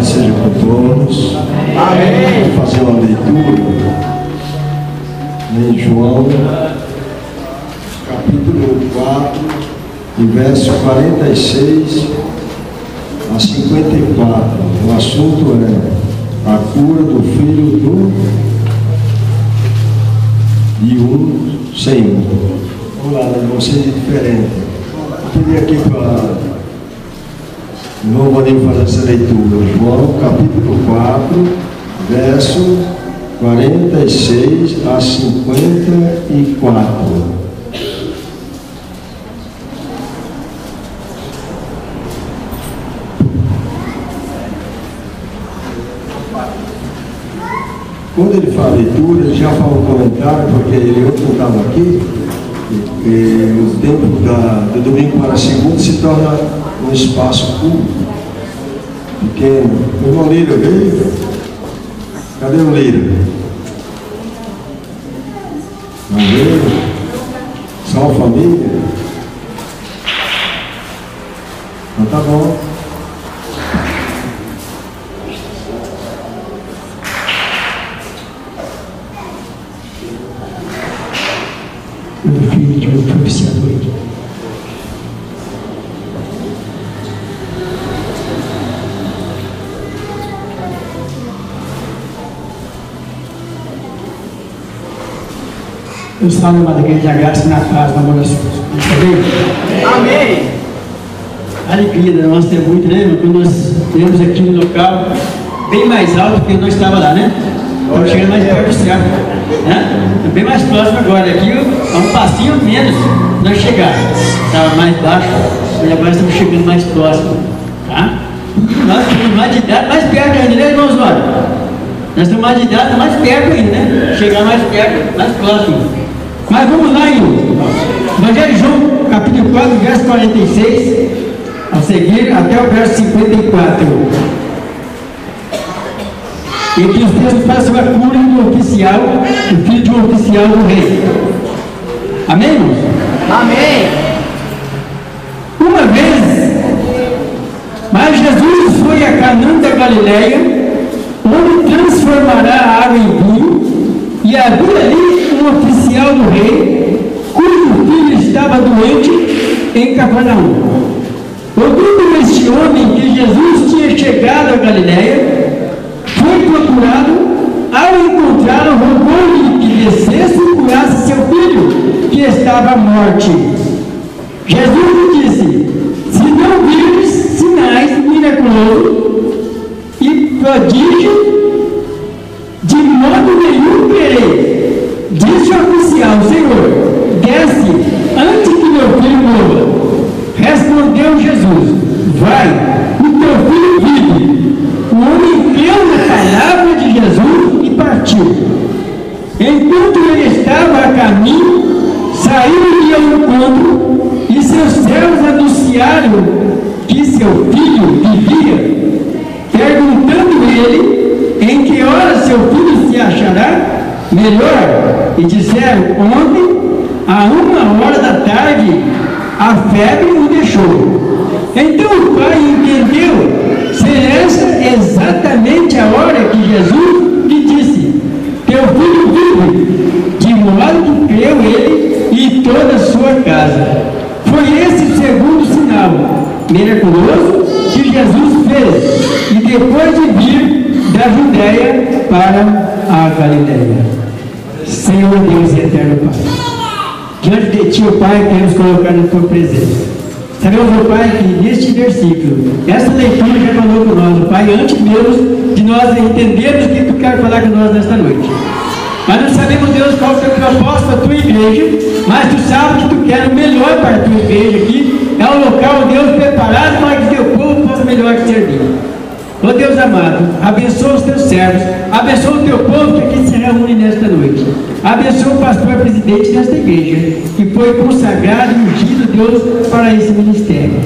paz seja com todos. Amém. Vou fazer uma leitura em João, capítulo 4, e verso 46 a 54. O assunto é a cura do filho de um Senhor. Vamos lá, vão ser diferentes. Eu queria aqui para não podemos fazer essa leitura. João capítulo 4, verso 46 a 54. Quando ele fala leitura, ele já fala um comentário, porque ele ontem não estava aqui. O tempo do domingo para a segunda se torna um espaço público, pequeno. O irmão Lira veio? Cadê o Lira? Não veio? Só a família? Então tá bom. Meu filho de um propiciador. Eu salve, amada igreja, a graça e na paz, na amor das coisas. Amém. A alegria nós temos muito, né, irmão? Quando nós temos aqui no local bem mais alto que nós estava lá, né? Estamos chegando mais perto do céu, né? Bem mais próximo agora. Aqui há um passinho menos nós chegar. Estava mais baixo, e agora estamos chegando mais próximo, tá? Nós temos mais de idade, mais perto ainda, né, irmãos? Nós estamos mais de idade, mais perto ainda, né? Chegar mais perto, mais próximo. Mas vamos lá em Evangelho de João, capítulo 4, verso 46, a seguir até o verso 54. E aqui os textos falam sobre a cura do oficial, do filho de um oficial do rei. Amém, irmãos? Amém. Uma vez, mas Jesus foi a Canaã da Galileia, onde transformará a água em vinho, e havia ali um oficial do rei, cujo filho estava doente em Cafarnaum. Ouvindo este homem que Jesus tinha chegado a Galileia, foi procurado. Ao encontrá-lo, rogou-lhe que descesse e curasse seu filho, que estava à morte. Jesus lhe disse: se não virdes sinais miraculosos e prodígios, de modo nenhum crereis. Disse o oficial: Senhor, desce antes que meu filho morra. Respondeu Jesus: vai, o teu filho vive. O homem creu na palavra de Jesus e partiu. Enquanto ele estava a caminho, saiu-lhe ao encontro, e seus servos anunciaram que seu filho vivia. Perguntando ele em que hora seu filho se achará melhor, e disseram: ontem, a 1h da tarde, a febre o deixou. Então o pai entendeu ser essa exatamente a hora que Jesus lhe disse: teu filho vive. De modo que creu ele e toda a sua casa. Foi esse o segundo sinal miraculoso que Jesus fez, e depois de vir da Judéia para a Galileia. Senhor Deus e eterno Pai, diante de Ti, ó Pai, queremos colocar na Tua presença. Sabemos, ó Pai, que neste versículo, esta leitura já falou com nós, ó Pai, antes mesmo de nós entendermos o que Tu quer falar com nós nesta noite. Mas não sabemos, Deus, qual é o Teu propósito para a Tua igreja, mas Tu sabes que Tu quer o melhor para a Tua igreja aqui. É um local, Deus, preparado para que Teu povo possa melhor te servir. Ó Deus amado, abençoa os Teus servos, abençoa o Teu povo que aqui se reúne nesta noite. Abençoa o pastor presidente desta igreja, que foi consagrado e ungido, Deus, para esse ministério.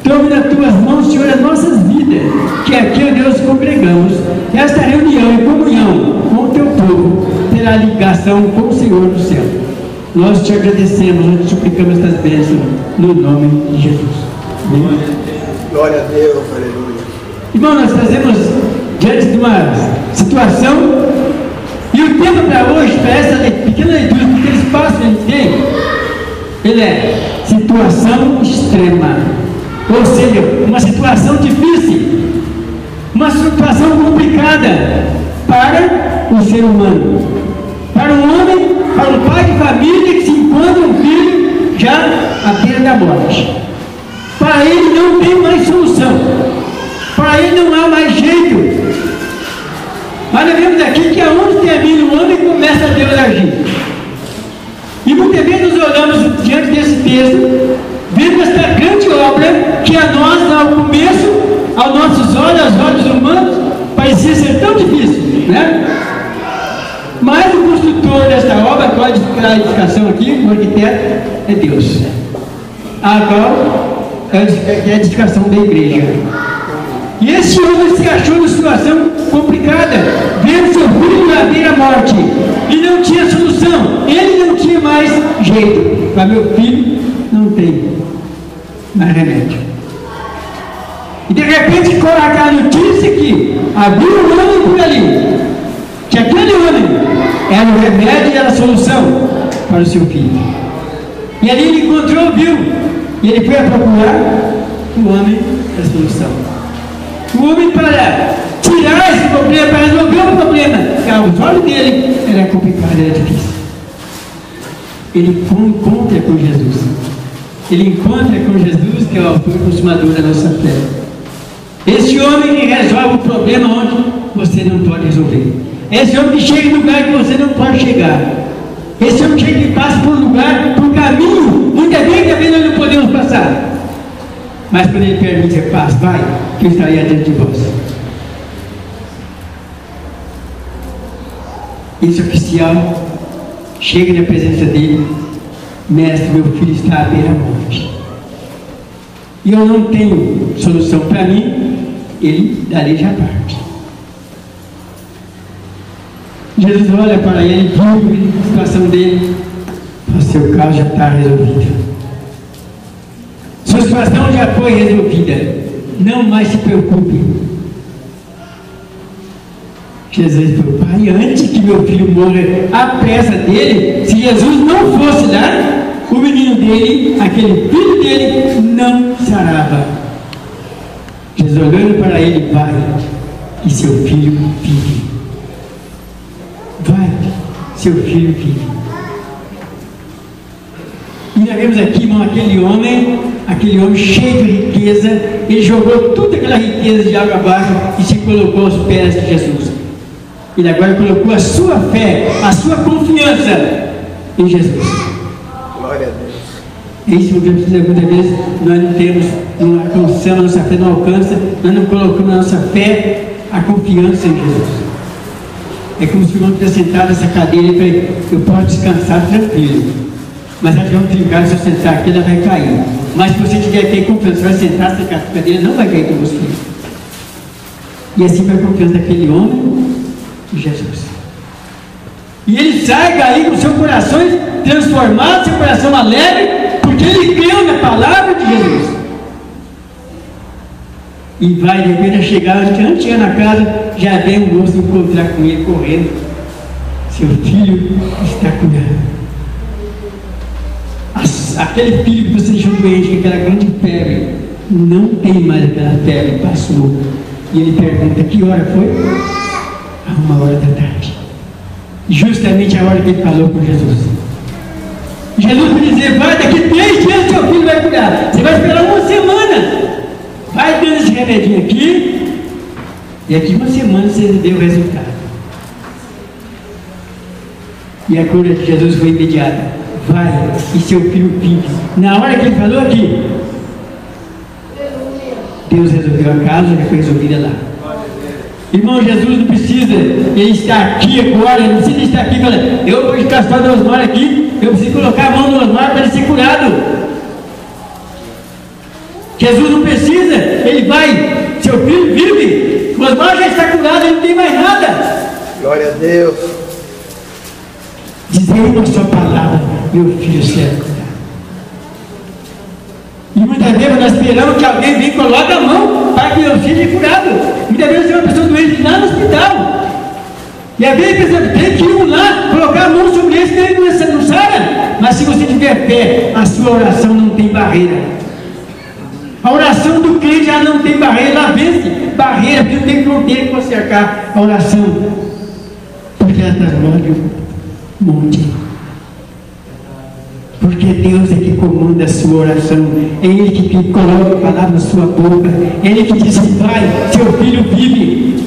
Tome nas Tuas mãos, Senhor, as nossas vidas, que aqui, ó Deus, congregamos. Esta reunião e comunhão com o Teu povo terá ligação com o Senhor do céu. Nós Te agradecemos, nós Te suplicamos estas bênçãos, no nome de Jesus. Amém. Glória a Deus, aleluia. Irmão, nós fazemos diante de uma situação, e o tema para hoje, para essa pequena leitura, pequeno espaço que a gente tem, ele é situação extrema, ou seja, uma situação difícil, uma situação complicada para o ser humano, para um homem, para um pai de família que se encontra um filho já à beira da morte. Para ele não tem mais solução, para ele não há mais jeito. Mas nós vemos aqui que aonde termina o homem começa a Deus agir. E muitas vezes nós olhamos diante desse texto, vemos esta grande obra que a nós, ao começo, aos nossos olhos, aos olhos humanos, parecia ser tão difícil, né? Mas o construtor desta obra, qual é a edificação aqui, o arquiteto, é Deus. Agora é a edificação da igreja. E esse homem se achou numa situação complicada, vendo seu filho à beira da morte, e não tinha solução, ele não tinha mais jeito. Mas meu filho não tem mais remédio. E de repente coloca a notícia que havia um homem por ali, que aquele homem era o remédio e era a solução para o seu filho. E ali ele encontrou, viu, e ele foi a procurar o homem da solução. O homem para tirar esse problema, para resolver o problema, que aos olhos dele era complicado, era difícil. Ele encontra com Jesus. Ele encontra com Jesus, que é o autor e consumador da nossa fé. Esse homem que resolve o problema onde você não pode resolver. Esse homem que chega em lugar que você não pode chegar. Esse homem que passa por um lugar, por um caminho, muitas vezes também nós não podemos passar. Mas quando ele permite, paz, vai, que eu estarei adiante de vós. Esse oficial chega na presença dele, mestre, meu filho está à beira da morte. E eu não tenho solução para mim, ele dali já parte. Jesus olha para ele, viu a situação dele, o seu caso já está resolvido. Sua situação já foi resolvida, não mais se preocupe. Jesus falou, pai, antes que meu filho morra à pressa dele, se Jesus não fosse lá, o menino dele, aquele filho dele, não sarava. Jesus olhando para ele, vai, e seu filho vive. Vai, seu filho vive. E nós vemos aqui, irmão, aquele homem cheio de riqueza, ele jogou toda aquela riqueza de água abaixo e se colocou aos pés de Jesus. Ele agora colocou a sua fé, a sua confiança em Jesus. Glória a Deus. É isso que muitas vezes nós não temos, não alcançamos, a nossa fé não alcança, nós não colocamos a nossa fé, a confiança em Jesus. É como se o irmão estivesse sentado nessa cadeira e falei, eu posso descansar tranquilo. Mas ela vai ficar, se eu sentar aqui, ela vai cair. Mas se você tiver que confiança, você vai sentar nessa cadeira, não vai cair com você. E assim foi a confiança daquele homem em Jesus. E ele sai daí com seu coração transformado, seu coração alegre, porque ele creu na palavra de Jesus. E vai, de repente, chegar, antes de chegar na casa, já vem um moço encontrar com ele correndo. Seu filho está curado. Aquele filho que você deixou doente, que aquela grande febre, não tem mais aquela febre, passou. E ele pergunta, que hora foi? A 1h da tarde. Justamente a hora que ele falou com Jesus. Jesus vai dizer, vai, daqui 3 dias seu filho vai curar. Você vai esperar 1 semana. Vai dando esse remedinho aqui, e aqui 1 semana você vê o resultado. E a cura de Jesus foi imediata. Vai, e seu filho vive. Na hora que ele falou aqui, Deus resolveu a causa que foi resolvida lá. Irmão, Jesus não precisa, ele está aqui agora, ele não precisa estar aqui e falar, eu vou ficar só do Osmar aqui, eu preciso colocar a mão no Osmar para ele ser curado. Jesus não precisa, ele vai, seu filho vive, o Osmar já está curado, ele não tem mais nada. Glória a Deus. Dizer uma só palavra, meu filho será curado. E muitas vezes nós esperamos que alguém venha e coloque a mão para que meu filho seja curado. Muitas vezes tem uma pessoa doente lá no hospital. E às vezes tem que ir lá, colocar a mão sobre ele, senão ele não sara. Mas se você tiver fé, a sua oração não tem barreira. A oração do crente já não tem barreira, ela vence barreira, porque não tem fronteira para cercar a oração. Porque ela transborda o monte. Porque Deus é que comanda a sua oração, é Ele que coloca a palavra na sua boca, é Ele que diz: Pai, seu filho vive.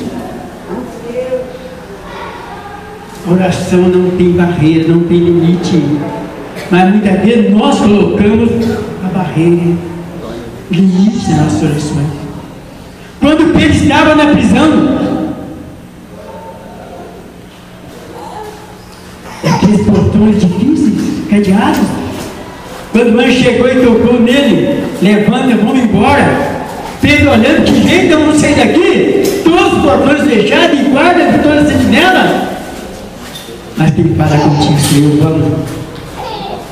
A oração não tem barreira, não tem limite, mas muitas vezes nós colocamos a barreira, limite nas nossas orações. Quando Pedro estava na prisão, aqueles portões difíceis, cadeados, quando o anjo chegou e tocou nele: levanta, vamos embora. Pedro olhando: que jeito, eu não sair daqui? Todos os portões fechados e guarda de toda a sentinela. Mas tem que parar contigo, Senhor, vamos.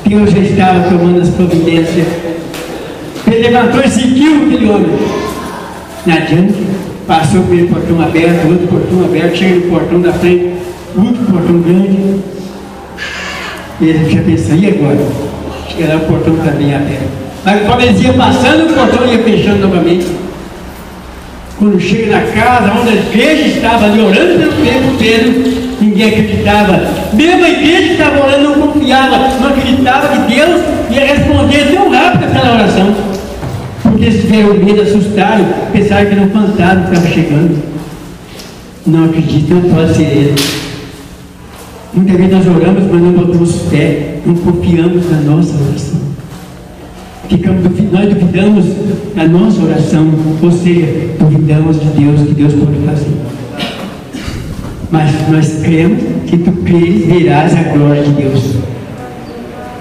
Deus já estava tomando as providências. Ele levantou e seguiu aquele homem. Na adiante, passou pelo portão aberto, outro portão aberto, chega no portão da frente, outro portão grande. Ele já pensou: e agora? Chega lá, o portão também aberto. Mas quando eles iam passando, o portão ia fechando novamente. Quando chega na casa, onde a igreja estava ali orando pelo Pedro, ninguém acreditava. Mesmo a igreja que estava orando não confiava, não acreditava que Deus ia responder tão rápido aquela oração. Porque eles tiveram medo, assustaram, pensaram que era um fantasma que estava chegando. Não acreditam, não pode ser ele. Muitas vezes nós oramos, mas não botamos fé, não confiamos na nossa oração. Nós duvidamos da nossa oração, ou seja, duvidamos de Deus, que Deus pode fazer. Mas nós cremos que tu crês, verás a glória de Deus.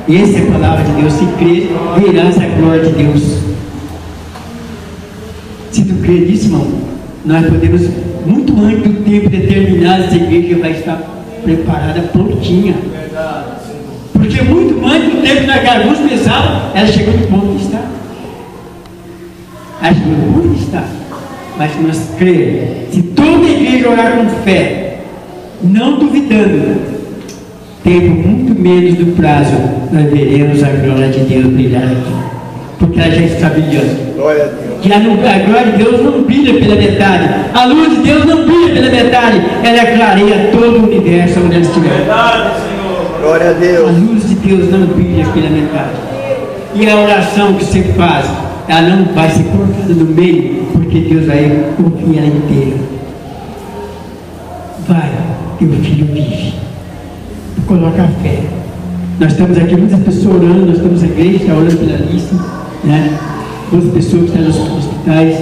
Essa é a palavra de Deus: se crês, verás a glória de Deus. Se tu crês nisso, irmão, nós podemos, muito antes do tempo determinado, essa igreja vai estar preparada, prontinha. Porque muito antes do tempo que alguns pensavam, ela chegou no ponto que está. Ela chegou no ponto que está. Mas se nós crermos, se toda a igreja orar com fé, não duvidando, tempo muito menos do prazo, nós veremos a glória de Deus brilhar aqui. Porque ela já está brilhando. Glória a Deus. Que a glória de Deus não brilha pela metade. A luz de Deus não brilha pela metade. Ela clareia todo o universo onde ela estiver. Verdade, Senhor. Glória a Deus. A luz de Deus não brilha pela metade. E a oração que você faz, ela não vai ser cortada no meio, porque Deus vai ouvir ela inteira. Vai, teu filho vive. Coloca a fé. Nós estamos aqui, muitas pessoas orando, nós estamos na igreja, está orando pela lista, né? Outras pessoas que estão nos hospitais.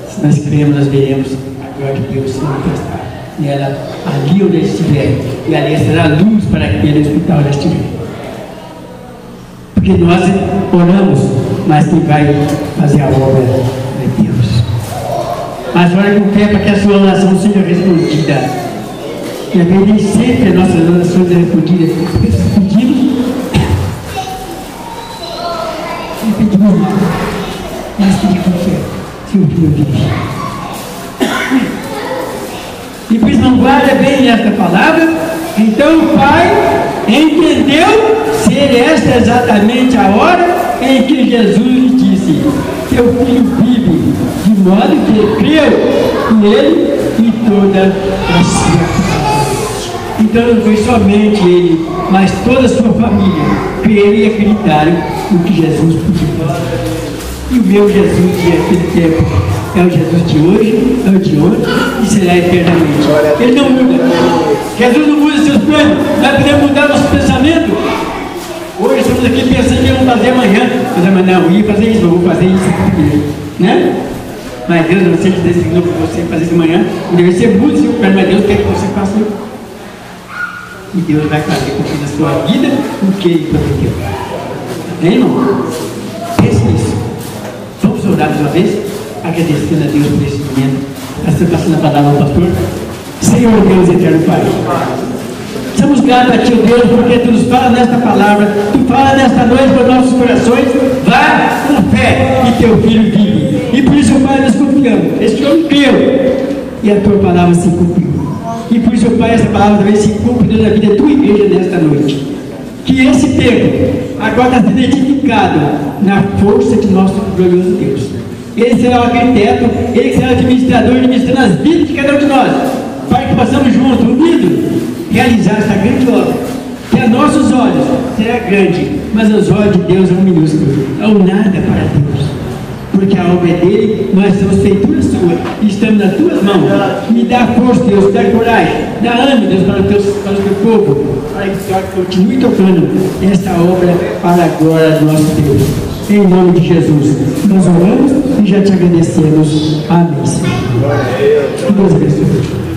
Se nós cremos, nós veremos a glória de Deus se manifestar. E ela, ali onde ele estiver, e ali será luz para aquele hospital onde estiver. Porque nós oramos, mas quem vai fazer a obra é Deus. Mas ora com fé para que a sua oração seja respondida. E a nem sempre as nossas orações são respondidas. Porque se pedimos, mas tem que confiar. Se o filho vive. E pois não guarda bem esta palavra, então o Pai entendeu ser esta exatamente a hora em que Jesus lhe disse: teu filho vive, de modo que ele creu nele e toda a sua casa. Então não foi somente ele, mas toda a sua família creram e acreditaram no que Jesus podia fazer. E o meu Jesus de aquele tempo é o Jesus de hoje, é o de ontem e será eternamente. Ele não muda. Jesus não muda seus planos. Nós podemos mudar nosso pensamento. Hoje estamos aqui pensando que vamos fazer amanhã. Mas amanhã não, eu ia fazer isso, eu vou fazer isso, né? Mas Deus não sei que designou para você fazer isso amanhã. Deve ser muito seu plano, mas Deus quer que você faça isso. E Deus vai fazer com que na sua vida o que Ele prometeu. Amém, irmão? Pense nisso. Vamos orar mais uma vez, agradecendo a Deus por esse momento. Está passando a palavra ao pastor. Senhor Deus eterno Pai. somos gratos a Ti, Deus, porque Tu nos fala nesta palavra, Tu fala nesta noite para os nossos corações. Vá com fé e Teu Filho vive. E por isso, Pai, nós confiamos. Este homem creu e a Tua palavra se cumpriu. E por isso, Pai, essa palavra também se cumpre na vida da Tua igreja nesta noite. Que esse tempo agora está sendo edificado na força de nosso glorioso Deus. Ele será o arquiteto, Ele será o administrador, administrando as vidas de cada um de nós, para que possamos juntos, unidos, realizar essa grande obra, que a nossos olhos será grande, mas aos olhos de Deus é um minúsculo, é um nada para Deus, porque a obra é dele, nós somos feitura sua, e estamos nas tuas mãos. Me dá força, Deus, me dá coragem, dá ânimo, Deus, para o teu povo, para que continue tocando essa obra para a glória do nosso Deus. Em nome de Jesus, nós oramos e já te agradecemos. Amém, Senhor. Que Deus abençoe.